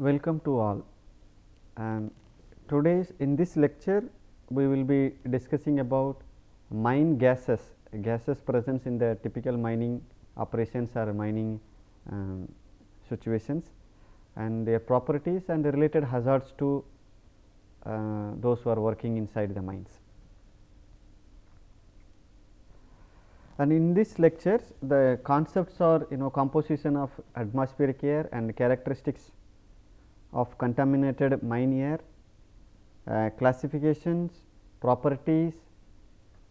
Welcome to all, and today's in this lecture we will be discussing about mine gases present in the typical mining operations or mining situations, and their properties and the related hazards to those who are working inside the mines. And in this lectures the concepts are composition of atmospheric air and characteristics of contaminated mine air, classifications, properties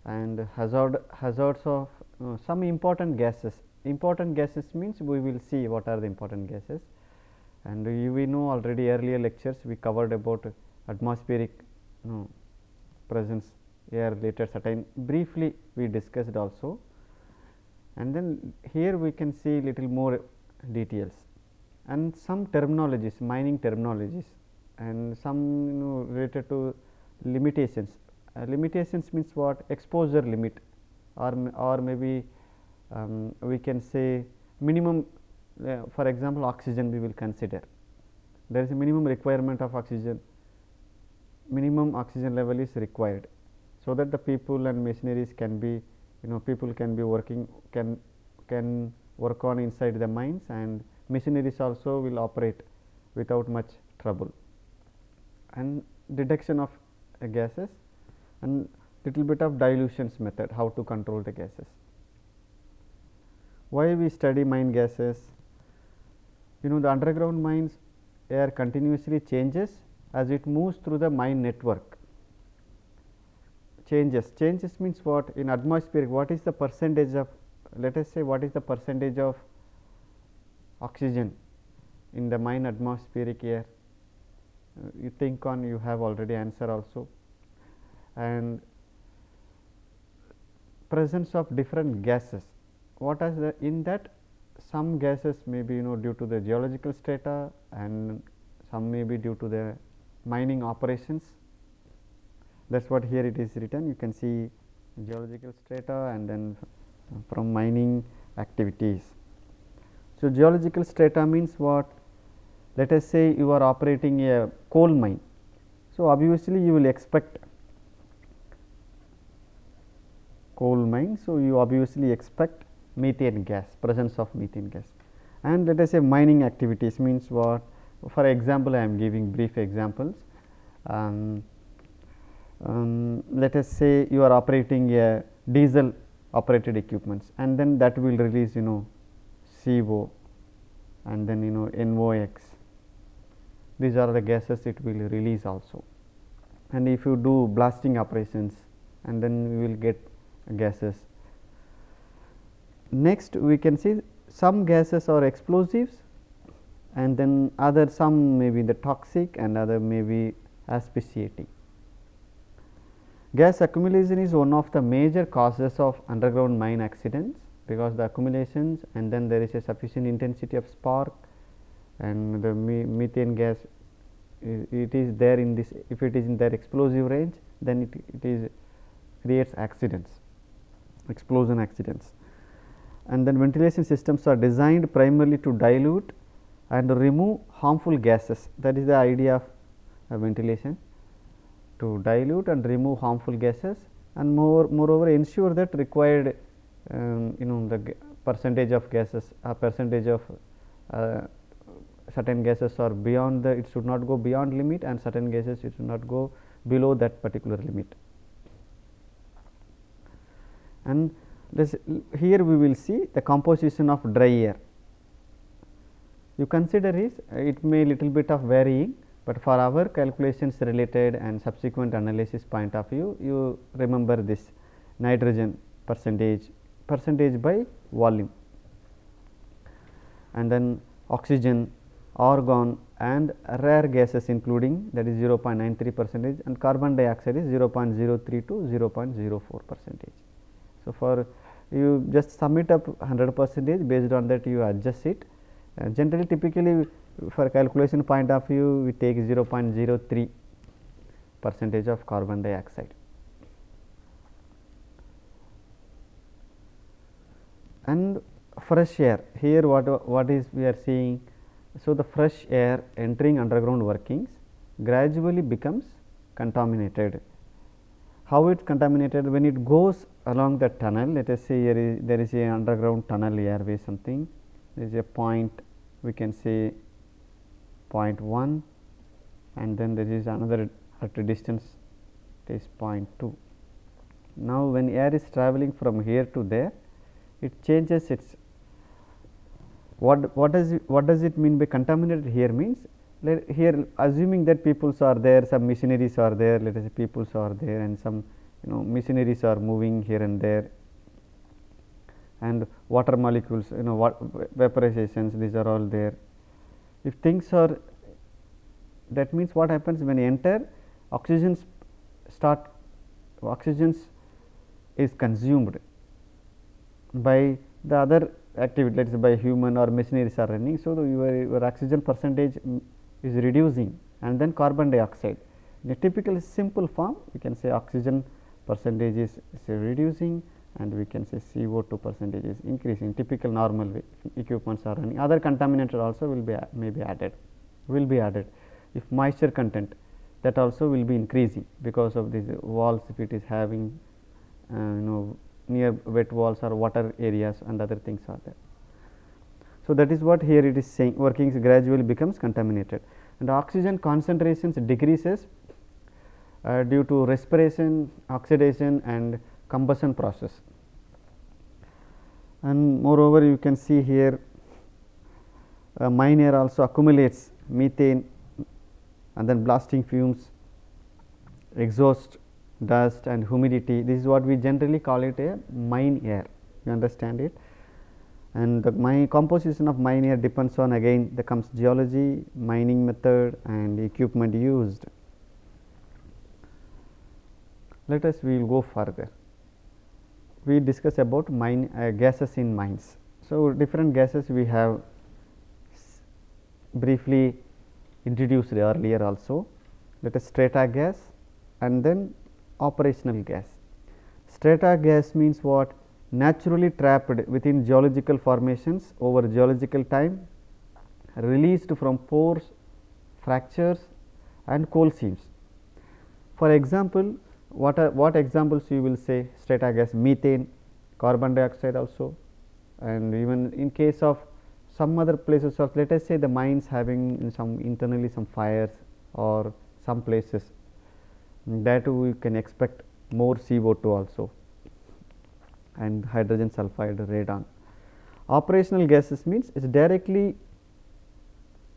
and hazards of some important gases. Important gases means we will see what are the important gases, and we know already earlier lectures we covered about atmospheric presence air related certain briefly we discussed also, and then here we can see little more details and some terminologies, mining terminologies, and some related to limitations. Limitations means what? Exposure limit, or maybe we can say minimum. For example, oxygen we will consider. There is a minimum requirement of oxygen. Minimum oxygen level is required, so that the people and machineries can be, people can be working, can work on inside the mines, and machineries also will operate without much trouble. And detection of gases and little bit of dilutions method, how to control the gases. Why we study mine gases? The underground mines air continuously changes as it moves through the mine network. Changes means what? In atmosphere, what is the percentage of, let us say, what is the percentage of oxygen in the mine atmospheric air? You think on, you have already answer also. And presence of different gases, what is the in that? Some gases may be due to the geological strata, and some may be due to the mining operations. That is what here it is written. You can see geological strata and then from mining activities. So, geological strata means what? Let us say you are operating a coal mine. So, obviously, you will expect coal mine. So, you obviously expect methane gas, presence of methane gas. And let us say mining activities means what? For example, I am giving brief examples. Let us say you are operating a diesel operated equipments, and then that will release CO and then NOx. These are the gases it will release also. And if you do blasting operations, and then we will get gases. Next we can see some gases are explosives, and then other some may be the toxic and other may be asphyxiating. Gas accumulation is one of the major causes of underground mine accidents, because the accumulations and then there is a sufficient intensity of spark, and the methane gas it is there in this. If it is in their explosive range, then it is creates accidents, explosion accidents. And then ventilation systems are designed primarily to dilute and remove harmful gases. That is the idea of ventilation, to dilute and remove harmful gases, and moreover ensure that required the percentage of gases, percentage of certain gases are beyond the, it should not go beyond limit, and certain gases it should not go below that particular limit. And this, here we will see the composition of dry air. You consider is it may little bit of varying, but for our calculations related and subsequent analysis point of view, you remember this nitrogen percentage by volume, and then oxygen, argon and rare gases including, that is 0.93 percentage, and carbon dioxide is 0.03 to 0.04 percentage. So, for you just sum it up 100 percentage, based on that you adjust it. Generally typically for calculation point of view we take 0.03 percentage of carbon dioxide. And fresh air, here what is we are seeing, So, the fresh air entering underground workings gradually becomes contaminated. How it contaminated? When it goes along the tunnel, let us say here there is a underground tunnel airway something, there is a point, we can say point 1, and then there is another at a distance, it is point 2. Now, when air is traveling from here to there, it changes its what does it mean by contaminated here means, here assuming that peoples are there, some machineries are there, let us say peoples are there and some machineries are moving here and there, and water molecules, what vaporizations, these are all there. If things are, that means what happens when you enter, oxygen is consumed by the other activity, let us say by human or machineries are running. So, your oxygen percentage is reducing, and then carbon dioxide. In a typical simple form, we can say oxygen percentage is reducing, and we can say CO2 percentage is increasing. Typical normal way equipments are running. Other contaminants also will be added. If moisture content, that also will be increasing because of these walls, if it is having near wet walls or water areas and other things are there. So, that is what here it is saying, workings gradually becomes contaminated, and oxygen concentrations decreases due to respiration, oxidation and combustion process. And moreover, you can see here mine air also accumulates methane and then blasting fumes, exhaust dust and humidity. This is what we generally call it a mine air, you understand it. And the composition of mine air depends on, again there comes geology, mining method and equipment used. Let us we will go further. We discuss about mine gases in mines. So, different gases we have briefly introduced earlier also. Let us strata gas and then operational gas. Strata gas means what? Naturally trapped within geological formations over geological time, released from pores, fractures and coal seams. For example, what examples you will say? Strata gas, methane, carbon dioxide also, and even in case of some other places of, let us say the mines having some internally some fires or some places, that we can expect more CO2 also and hydrogen sulfide, radon. Operational gases means it is directly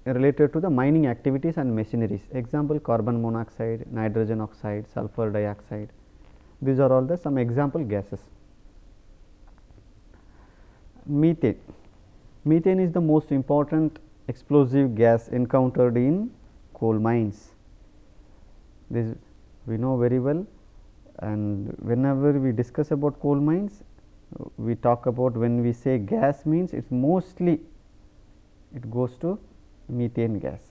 related to the mining activities and machineries. Example, carbon monoxide, nitrogen oxide, sulfur dioxide, these are all the some example gases. Methane. Methane is the most important explosive gas encountered in coal mines. This we know very well, and whenever we discuss about coal mines, we talk about, when we say gas means it is mostly it goes to methane gas,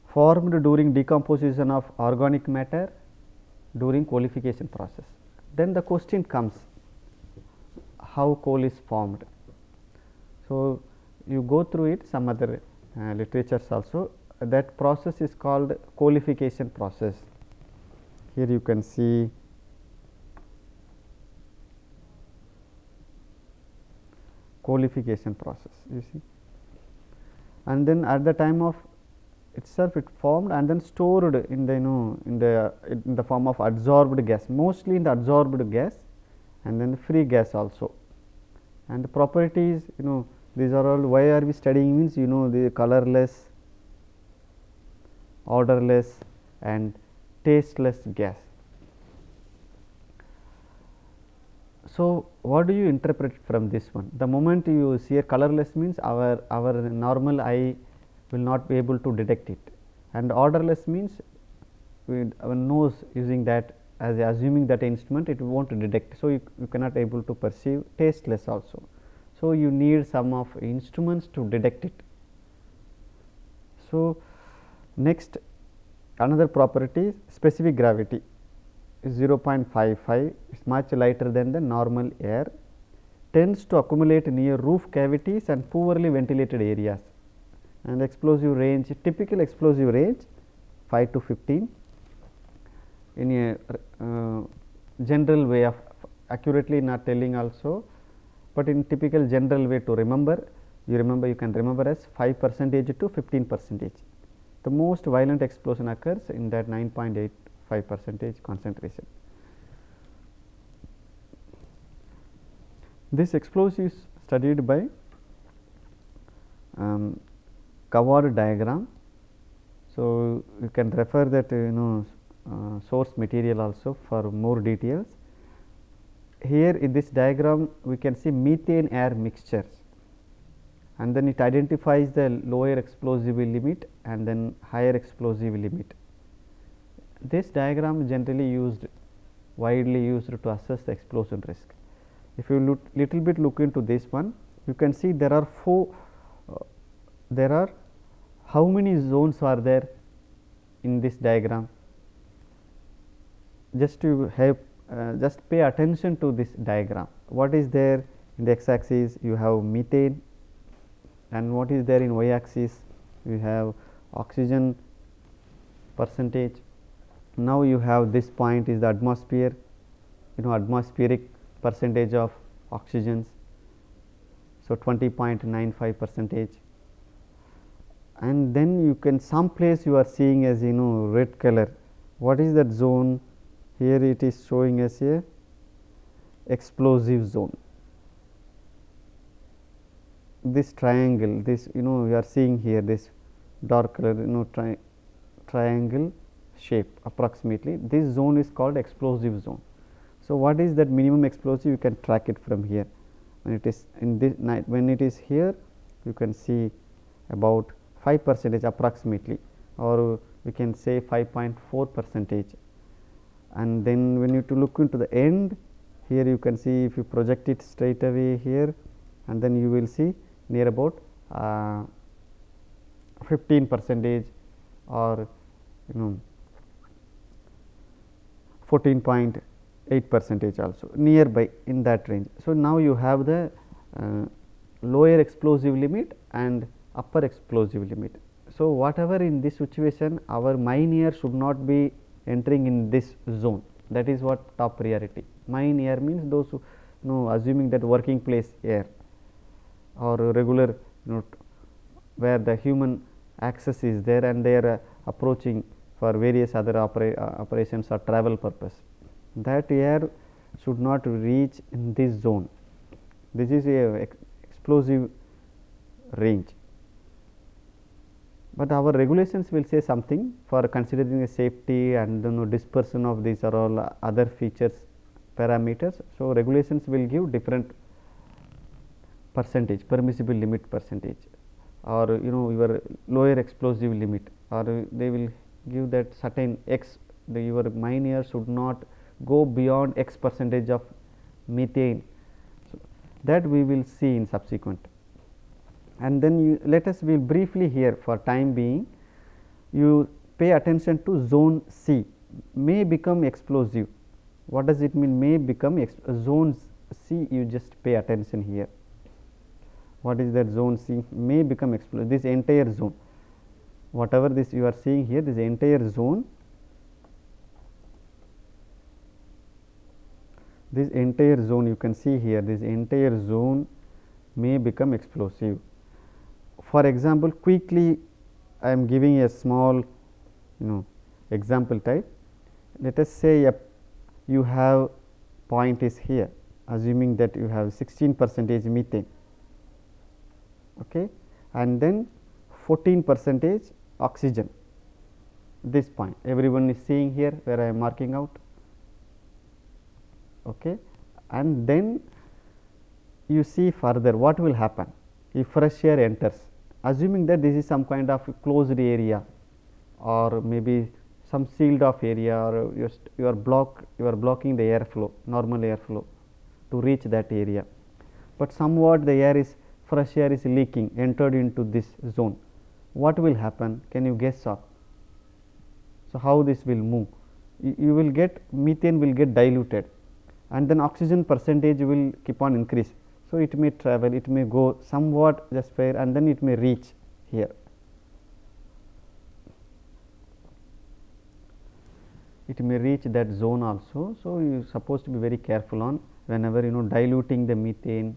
formed during decomposition of organic matter during coalification process. Then the question comes, how coal is formed? So, you go through it, some other literatures also, that process is called coalification process. Here you can see coalification process, you see, and then at the time of itself it formed and then stored in the in the form of adsorbed gas, mostly in the adsorbed gas, and then free gas also. And the properties, these are all, why are we studying means, the colorless, odorless and tasteless gas. So, what do you interpret from this one? The moment you see a colorless means our normal eye will not be able to detect it, and odorless means our nose using that as assuming that instrument, it will not detect. So, you cannot able to perceive. Tasteless also. So, you need some of instruments to detect it. So, next another property, specific gravity is 0.55, is much lighter than the normal air. tends to accumulate near roof cavities and poorly ventilated areas, and explosive range, typical explosive range 5 to 15 in a general way of accurately not telling also, but in typical general way to remember, you can remember as 5% to 15%. The most violent explosion occurs in that 9.85% concentration. This explosive is studied by Cavard diagram. So, you can refer that source material also for more details. Here in this diagram we can see methane air mixtures, and then it identifies the lower explosive limit and then higher explosive limit. This diagram generally widely used to assess the explosion risk. If you little bit look into this one, you can see there are how many zones are there in this diagram. Just to have just pay attention to this diagram. What is there in the x axis? You have methane, and what is there in y axis? You have oxygen percentage. Now you have this point is the atmosphere, atmospheric percentage of oxygens. So 20.95%, and then you can some place you are seeing as red color. What is that zone? Here it is showing as a explosive zone. This triangle, this you are seeing here, this dark color triangle shape approximately, this zone is called explosive zone. So, what is that minimum explosive? You can track it from here. When it is in this night, when it is here, you can see about 5% approximately, or we can say 5.4%. And then when you to look into the end, here you can see, if you project it straight away here, and then you will see near about 15% or 14.8% also nearby in that range. So, now you have the lower explosive limit and upper explosive limit. So, whatever in this situation, our mine air should not be entering in this zone. That is what top priority. Mine air means those who assuming that working place air or regular where the human access is there and they are approaching for various other operations or travel purpose. That air should not reach in this zone. This is a explosive range, but our regulations will say something for considering the safety and dispersion of these are all other features parameters. So, regulations will give different percentage, permissible limit percentage, or your lower explosive limit, or they will give that certain x, your mine air should not go beyond x percentage of methane. So, that we will see in subsequent. And then let us be briefly here for time being, you pay attention to zone C, may become explosive. What does it mean? May become zone C, you just pay attention here. What is that zone C? May become explosive. This entire zone, whatever this you are seeing here, this entire zone, you can see here, this entire zone may become explosive. For example, quickly I am giving a small example type. Let us say you have point is here, assuming that you have 16% methane, okay, and then 14% oxygen. This point everyone is seeing here where I am marking out, okay, and then you see further what will happen if fresh air enters, assuming that this is some kind of closed area or maybe some sealed off area, or you are blocking the airflow, normal airflow to reach that area, but somewhat the fresh air is leaking, entered into this zone. What will happen? Can you guess of? So, how this will move? You will get methane will get diluted, and then oxygen percentage will keep on increase. So, it may travel, it may go somewhat just fair, and then it may reach here. It may reach that zone also. So, you are supposed to be very careful on whenever diluting the methane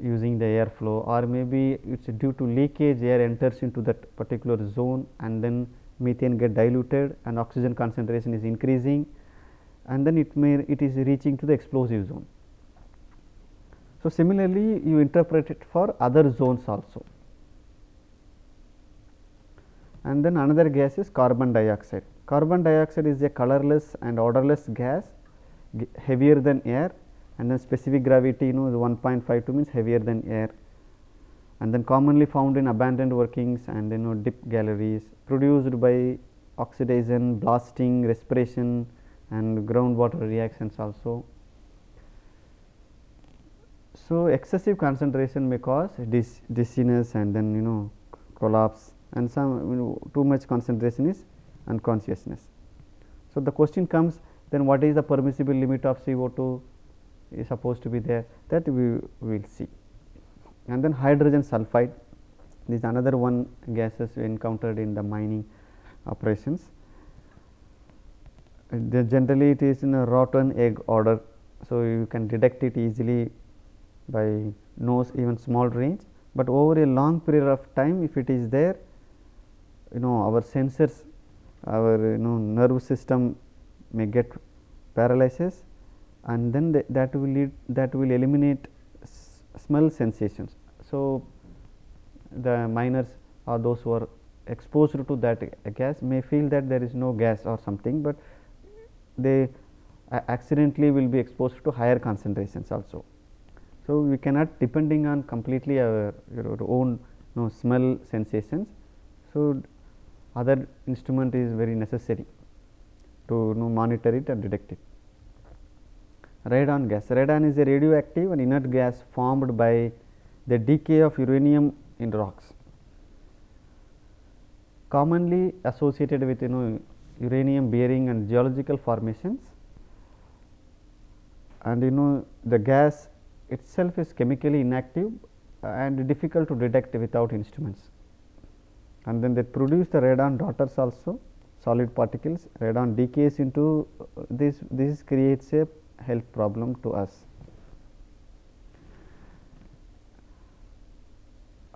using the airflow, or maybe it is due to leakage, air enters into that particular zone and then methane get diluted and oxygen concentration is increasing, and then it is reaching to the explosive zone. So, similarly you interpret it for other zones also. And then another gas is carbon dioxide. Carbon dioxide is a colorless and odorless gas, heavier than air, and then specific gravity is 1.52 means heavier than air, and then commonly found in abandoned workings and dip galleries, produced by oxidation, blasting, respiration and groundwater reactions also. So, excessive concentration may cause dizziness and then collapse, and some too much concentration is unconsciousness. So, the question comes, then what is the permissible limit of CO2 is supposed to be there, that we will see. And then hydrogen sulfide, this is another one gases encountered in the mining operations. Generally it is in a rotten egg order. So, you can detect it easily by nose, even small range, but over a long period of time if it is there, our sensors, our nerve system may get paralysis, and then that will eliminate smell sensations. So, the miners or those who are exposed to that gas may feel that there is no gas or something, but they accidentally will be exposed to higher concentrations also. So, we cannot depending on completely our own smell sensations. So, other instrument is very necessary to monitor it and detect it. Radon gas. Radon is a radioactive and inert gas formed by the decay of uranium in rocks, commonly associated with uranium bearing and geological formations, and the gas itself is chemically inactive and difficult to detect without instruments, and then they produce the radon daughters also, solid particles. Radon decays into this creates a health problem to us.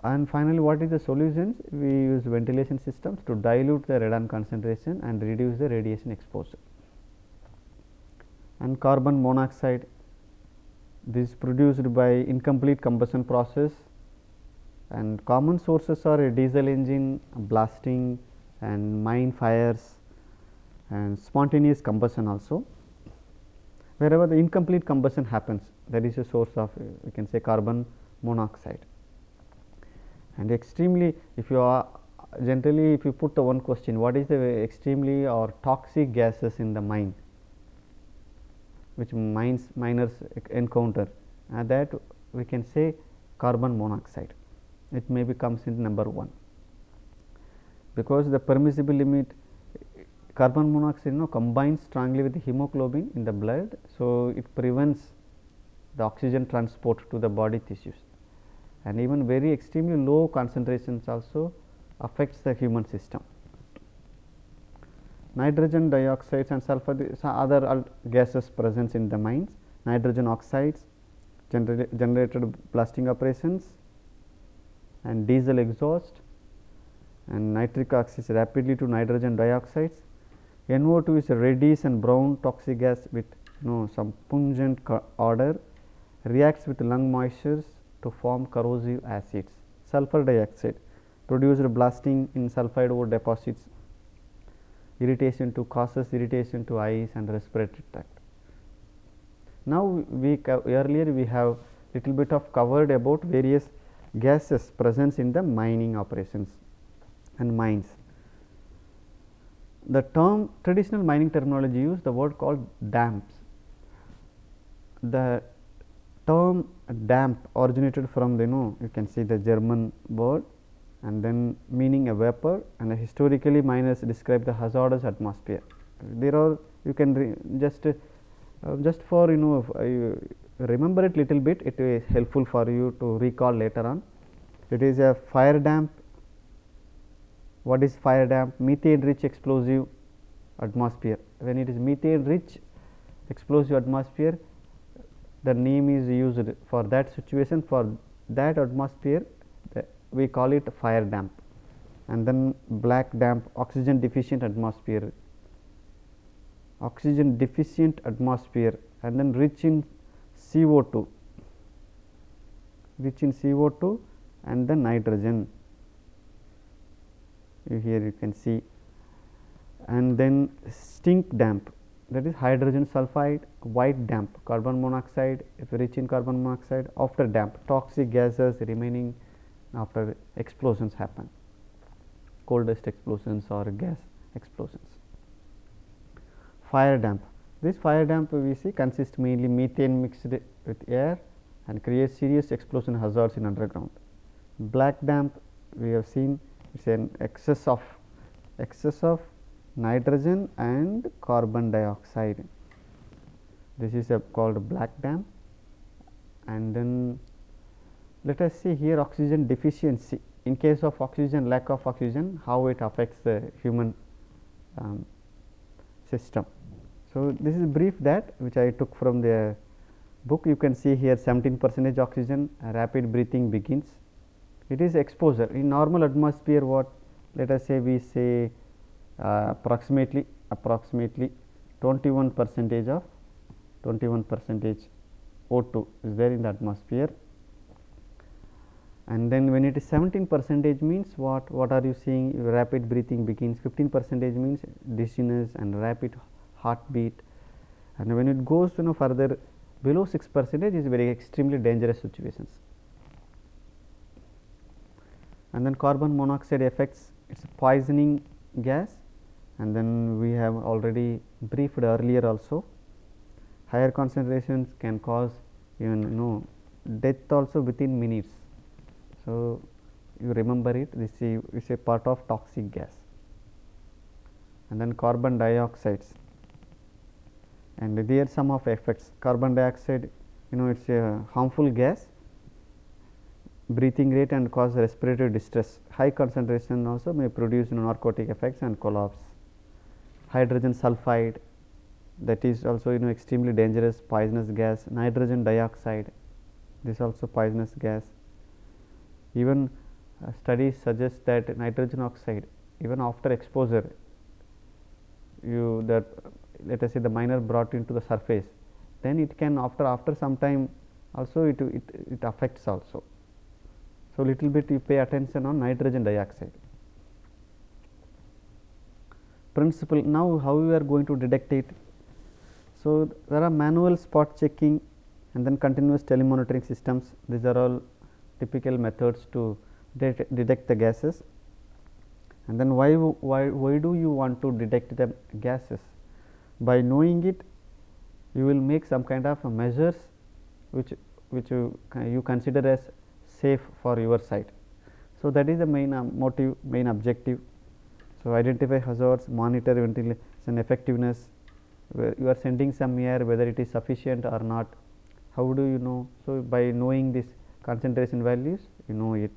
And finally, what is the solutions? We use ventilation systems to dilute the radon concentration and reduce the radiation exposure. And carbon monoxide, this is produced by incomplete combustion process, and common sources are a diesel engine, blasting and mine fires and spontaneous combustion also. Wherever the incomplete combustion happens, that is a source of we can say carbon monoxide. And extremely, if you are generally if you put the one question, what is the extremely or toxic gases in the mine which miners encounter, that we can say carbon monoxide. It maybe comes in number 1, because the permissible limit carbon monoxide combines strongly with the hemoglobin in the blood. So, it prevents the oxygen transport to the body tissues, and even very extremely low concentrations also affects the human system. Nitrogen dioxides and sulfur, other gases present in the mines. Nitrogen oxides generated blasting operations, and diesel exhaust, and nitric oxide rapidly to nitrogen dioxides. NO2 is a reddish and brown toxic gas with some pungent odor, reacts with lung moistures to form corrosive acids. Sulfur dioxide produced blasting in sulfide ore deposits, causes irritation to eyes and respiratory tract. Now, earlier we have little bit of covered about various gases present in the mining operations and mines. The term traditional mining terminology use the word called damps. The term damp originated from the you can see the German word, and then meaning a vapor, and historically miners describe the hazardous atmosphere. There are you can just for remember it little bit, it is helpful for you to recall later on. It is a fire damp. What is fire damp? Methane rich explosive atmosphere. When it is methane rich explosive atmosphere, the name is used for that situation, for that atmosphere, we call it fire damp. And then black damp, oxygen deficient atmosphere, oxygen deficient atmosphere, and then rich in CO2, rich in CO2 and then nitrogen, here you can see. And then stink damp, that is hydrogen sulfide, white damp, carbon monoxide, if rich in carbon monoxide. After damp, toxic gases remaining after explosions happen, coal dust explosions or gas explosions. Fire damp, this fire damp we see consists mainly methane mixed with air and creates serious explosion hazards in underground. Black damp, we have seen, it is an excess of nitrogen and carbon dioxide. This is called black damp. And then let us see here oxygen deficiency. In case of oxygen, lack of oxygen, how it affects the human system. So, this is brief that which I took from the book. You can see here 17% oxygen, rapid breathing begins. It is exposure in normal atmosphere. What, let us say we say approximately 21% of O2 is there in the atmosphere. And then when it is 17% means what are you seeing? Rapid breathing begins. 15% means dizziness and rapid heartbeat. And when it goes further below 6% is very extremely dangerous situations. And then carbon monoxide effects, it is a poisoning gas, and then we have already briefed earlier also. Higher concentrations can cause even death also within minutes. So, you remember it, this is a part of toxic gas. And then carbon dioxides, and there some of effects. Carbon dioxide, it is a harmful gas, breathing rate and cause respiratory distress. High concentration also may produce narcotic effects and collapse. Hydrogen sulfide, that is also extremely dangerous poisonous gas. Nitrogen dioxide, this also poisonous gas. Even studies suggest that nitrogen oxide, even after exposure, let us say the miner brought into the surface, then it can after some time also it affects also. So, little bit you pay attention on nitrogen dioxide. Principle, now how we are going to detect it? So, there are manual spot checking and then continuous telemonitoring systems. These are all typical methods to detect the gases. And then why do you want to detect the gases? By knowing it, you will make some kind of measures which you consider as safe for your site. So, that is the main motive, main objective. So, identify hazards, monitor ventilation effectiveness, where you are sending some air, whether it is sufficient or not. How do you know? So, by knowing this concentration values, you know it,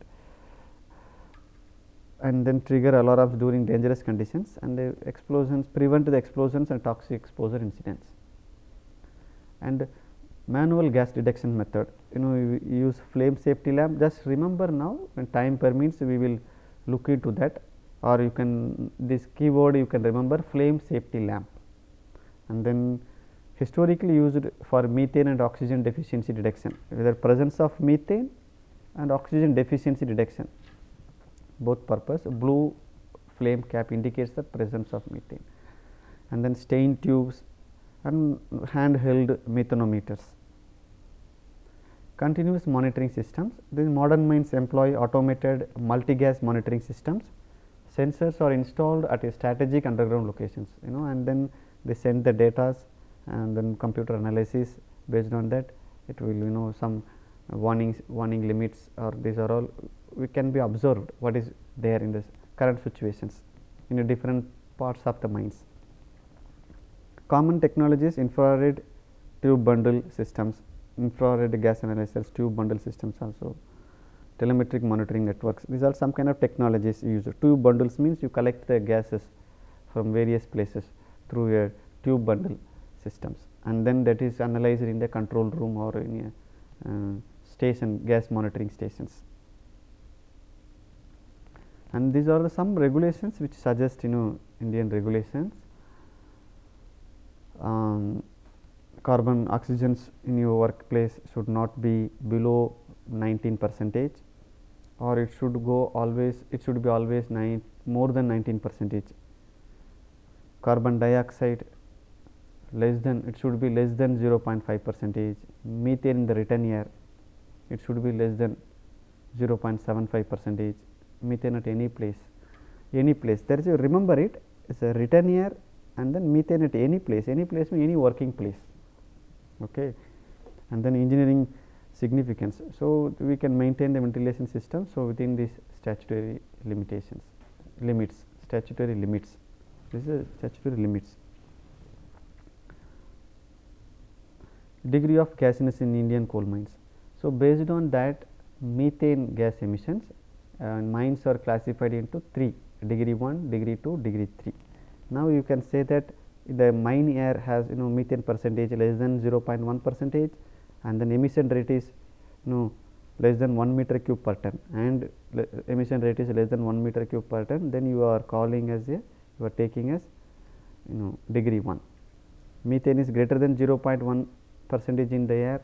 and then trigger alarms during dangerous conditions, and the explosions, prevent the explosions and toxic exposure incidents. And manual gas detection method, you use flame safety lamp. Just remember now, when time permits we will look into that, or you can, this keyword you can remember, flame safety lamp. And then historically used for methane and oxygen deficiency detection, whether presence of methane and oxygen deficiency detection, both purpose. Blue flame cap indicates the presence of methane. And then stain tubes and handheld methanometers. Continuous monitoring systems, these modern mines employ automated multi-gas monitoring systems. Sensors are installed at a strategic underground locations, and then they send the data, and then computer analysis based on that, it will some warning limits, or these are all we can be observed what is there in the current situations in the different parts of the mines. Common technologies, infrared tube bundle systems, infrared gas analyzers, tube bundle systems also, telemetric monitoring networks. These are some kind of technologies used. Tube bundles means you collect the gases from various places through a tube bundle systems, and then that is analyzed in the control room or in a station, gas monitoring stations. And these are the some regulations which suggest Indian regulations. Carbon oxygens in your workplace should not be below 19%, or it should be always more than 19%. Carbon dioxide it should be less than 0.5%. Methane in the written air, it should be less than 0.75%. Methane at any place. There is remember it is a written air, and then methane at any place means any working place. Okay. And then engineering significance. So, we can maintain the ventilation system. So, within these statutory limits. Statutory limits. This is statutory limits. Degree of gasiness in Indian coal mines. So, based on that, methane gas emissions mines are classified into 3: degree 1, degree 2, degree 3. Now, you can say that the mine air has methane percentage less than 0.1%, and then emission rate is less than 1 meter cube per ton, and emission rate is less than 1 meter cube per ton, then you are calling as you are taking as degree 1. Methane is greater than 0.1% in the air,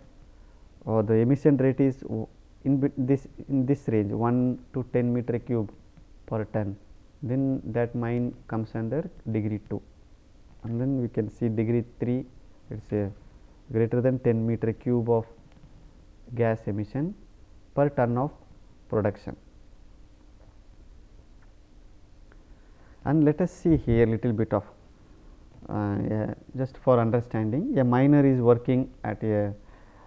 or the emission rate is in this range 1 to 10 meter cube per ton, then that mine comes under degree 2. And then we can see degree 3, it is a greater than 10 meter cube of gas emission per ton of production. And let us see here little bit of just for understanding. A miner is working at a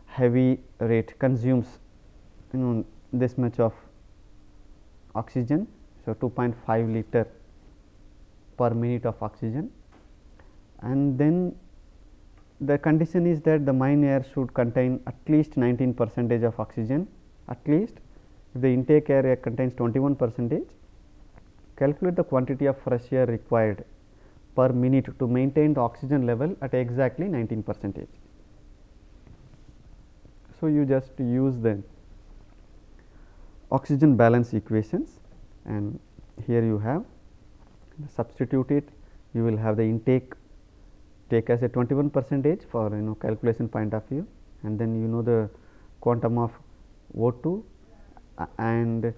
heavy rate, consumes this much of oxygen. So, 2.5 liter per minute of oxygen, and then the condition is that the mine air should contain at least 19% of oxygen, at least. If the intake air contains 21%, calculate the quantity of fresh air required per minute to maintain the oxygen level at exactly 19%. So, you just use the oxygen balance equations, and here you have substitute it. You will have the intake take as a 21% for calculation point of view, and then the quantum of O2 and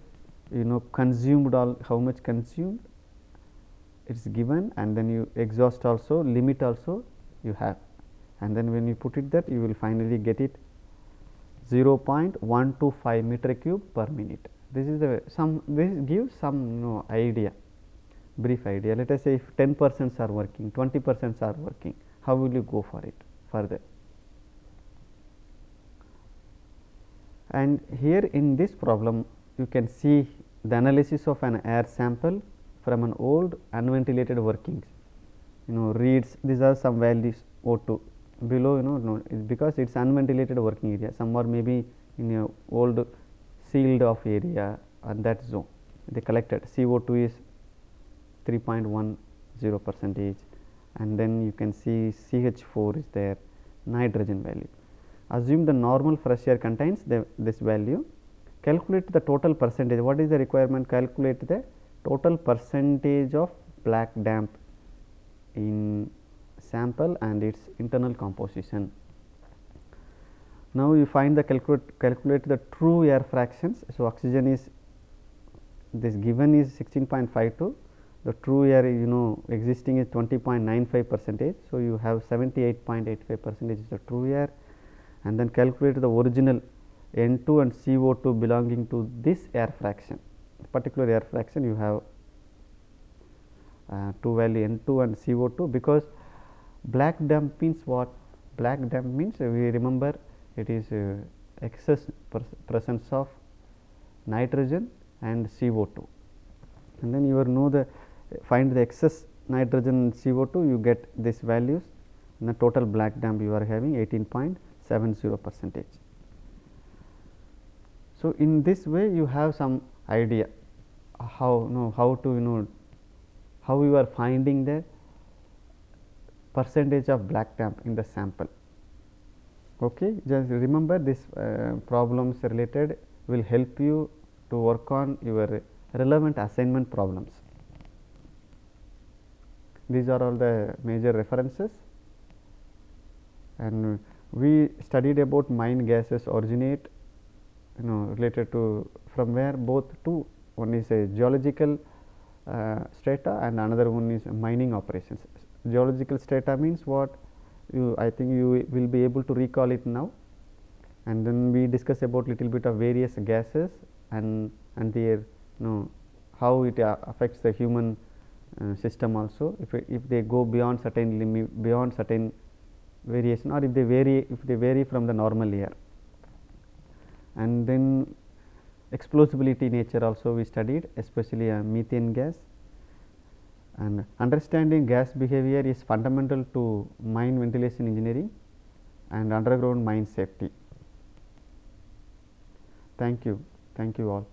consumed, how much consumed it is given, and then you exhaust also, limit also you have, and then when you put it that you will finally get it 0.125 meter cube per minute. This is this gives some idea, brief idea. Let us say if 10% are working, 20% are working, how will you go for it further? And here in this problem you can see the analysis of an air sample from an old unventilated workings, reads these are some values O2 below, because it is unventilated working area, some are maybe in a old sealed off area, and that zone they collected. CO2 is 3.10%, and then you can see CH4 is there, nitrogen value. Assume the normal fresh air contains this value. Calculate the total percentage. What is the requirement? Calculate the total percentage of black damp in sample and its internal composition. Now, you find the calculate the true air fractions. So, oxygen is this given is 16.52, the true air existing is 20.95%. So, you have 78.85% is the true air, and then calculate the original N2 and CO2 belonging to this air fraction, particular air fraction. You have two value N2 and CO2, because black damp means what? Black damp means we remember it is excess presence of nitrogen and CO2, and then you know find the excess nitrogen and CO2, you get these values, and the total black damp you are having 18.7 0.70%. So, in this way you have some idea how to how you are finding the percentage of black damp in the sample. Okay, just remember this problems related will help you to work on your relevant assignment problems. These are all the major references, and we studied about mine gases originate related to from where both two, one is a geological strata and another one is mining operations. Geological strata means what? I think you will be able to recall it now, and then we discuss about little bit of various gases and their how it affects the human system also. If they go beyond certain limit, beyond certain variation, or if they vary from the normal air. And then explosibility nature also we studied, especially methane gas. And understanding gas behavior is fundamental to mine ventilation engineering and underground mine safety. Thank you all.